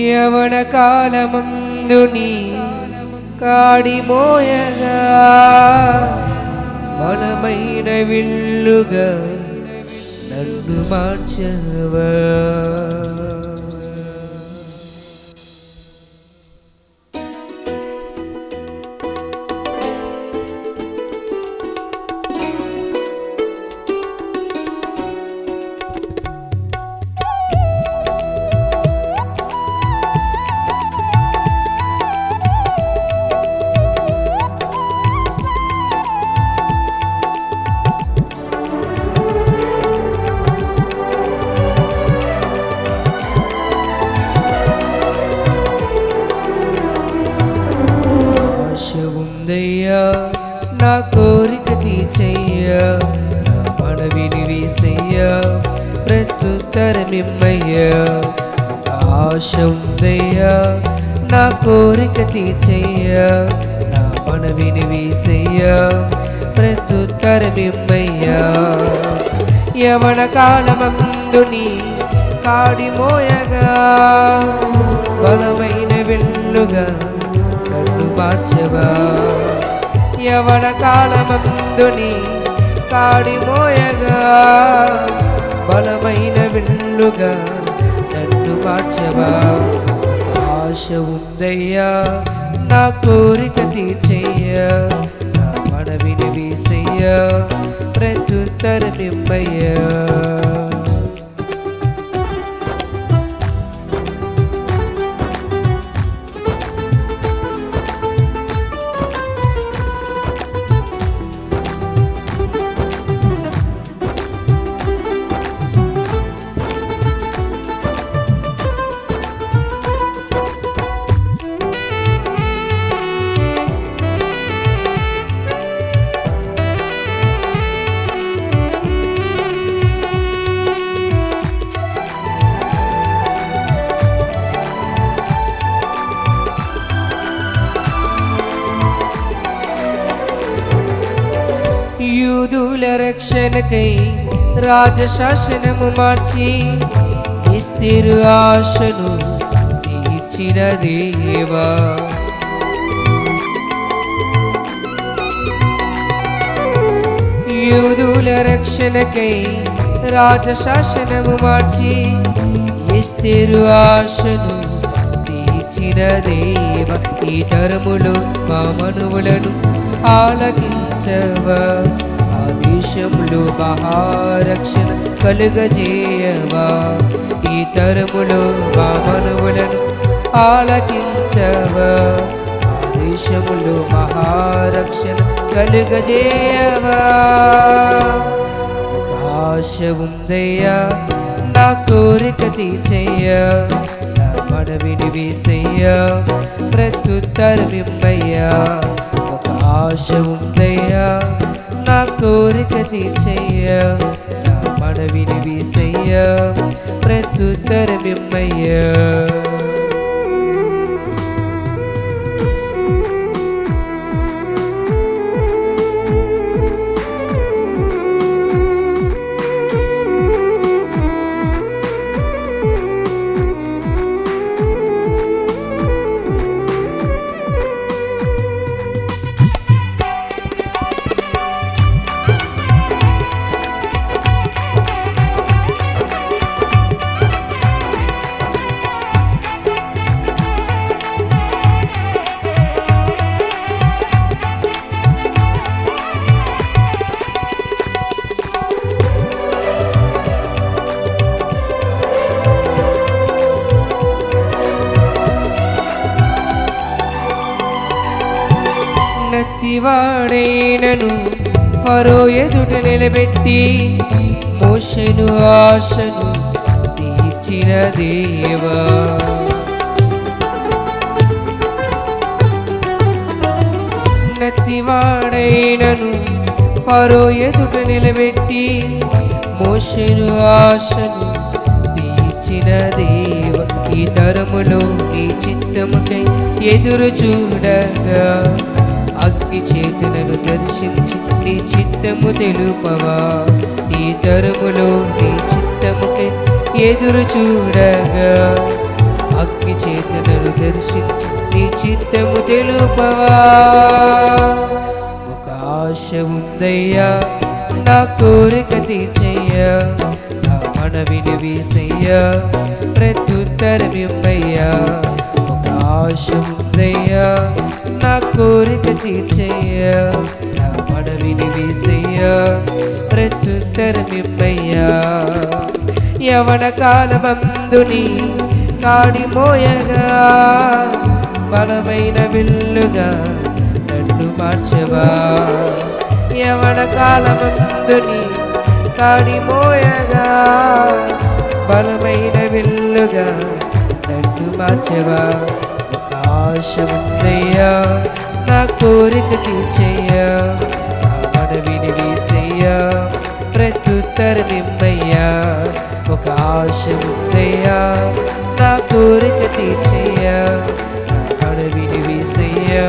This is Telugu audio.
యవన కాలమందు నీ కాడి మోయగా బలమైన విల్లుగా నన్ను మార్చవా. నా కోరిక తీర్చయ్యా, నా మనవిని వేసయ్యా, ప్రత్యుత్తరమిమ్మయ్యా. ఆశ ఉందయ్యా, నా కోరిక తీర్చయ్యా, నా మనవిని వేసయ్యా, ప్రత్యుత్తరమిమ్మయ్యా. యవన కాలమందు నీ కాడి మోయగా బలమైన వెల్లుగా నన్ను మార్చవా. యవన కాలమందు నీ కాడి మోయగా బలమైన విల్లుగా నన్ను మార్చవా. ఆశ ఉందయ్యా, నా కోరిక తీర్చయ్యా, నా మనవిని వేసయ్యా, ప్రత్యుత్తరమిమ్మయ్యా. యూదుల రక్షణకై రాజశాసనము మార్చి ఇస్తిరు ఆశను తీర్చిన దేవా. యూదుల రక్షణకై రాజశాసనము మార్చి ఇస్తిరు ఆశను తీర్చిన దేవా. ఈ తరములో మా మనువులను ఆలకించవా, ఆ దేశంలో మహారక్షణ కలుగజేయవా. ఈ తరములో మా మనువులను ఆలకించవా, ఆ దేశంలో మహారక్షణ కలుగజేయవా. ఆశ ఉందయ్యా, నా కోరిక తీర్చయ్యా, నా మనవిని వేసయ్యా, ప్రత్యుత్తరమిమ్మయ్యా. ఆశ ఉందయ్యా, నా కోరిక తీర్చయ్యా, నా మనవిని వేసయ్యా, ప్రత్యుత్తరమిమ్మయ్యా. నత్తివాడైనను ఫరో ఎదుట నిలబెట్టి మోషేను ఆశను తీర్చిన దేవా. నత్తివాడైనను ఫరో ఎదుట నిలబెట్టి మోషేను ఆశను తీర్చిన దేవా. ఈ తరములో నీ చిత్తముకై ఎదురు చూడగా అగ్ని చేతులను దర్శించి నీ చిత్తము తెలుపవా. ఈ తరములో నీ చిత్తముకై ఎదురు చూడగా అగ్ని చేతనను దర్శించి నీ చిత్తము తెలుపవా. ఒక ఆశ ఉందయ్యా నా కోరిక తీర్చయ్యా, నా మనవిని వేసయ్యా ప్రత్యుత్తరమిమ్మయ్యా. ఒక ఆశ ఉందయ్యా నా కోరిక తీర్చయ్యా, నా మనవిని వేసయ్యా ప్రత్యుత్తరమిమ్మయ్యా. యవన కాలమందుని కాడి మోయగా బలమైన విల్లుగా నన్ను మార్చవా. యవన కాలమందుని కాడి మోయగా బలమైన విల్లుగా నన్ను మార్చవా. ఒక ఆశ ఉందయ్యా నా కోరిక తీర్చయ్యా, నా మనవిని వేసయ్యా ప్రత్యుత్తరమిమ్మయ్యా. ఒక ఆశ ఉందయ్యా నా కోరిక తీర్చయ్యా, నా మనవిని వేసయ్యా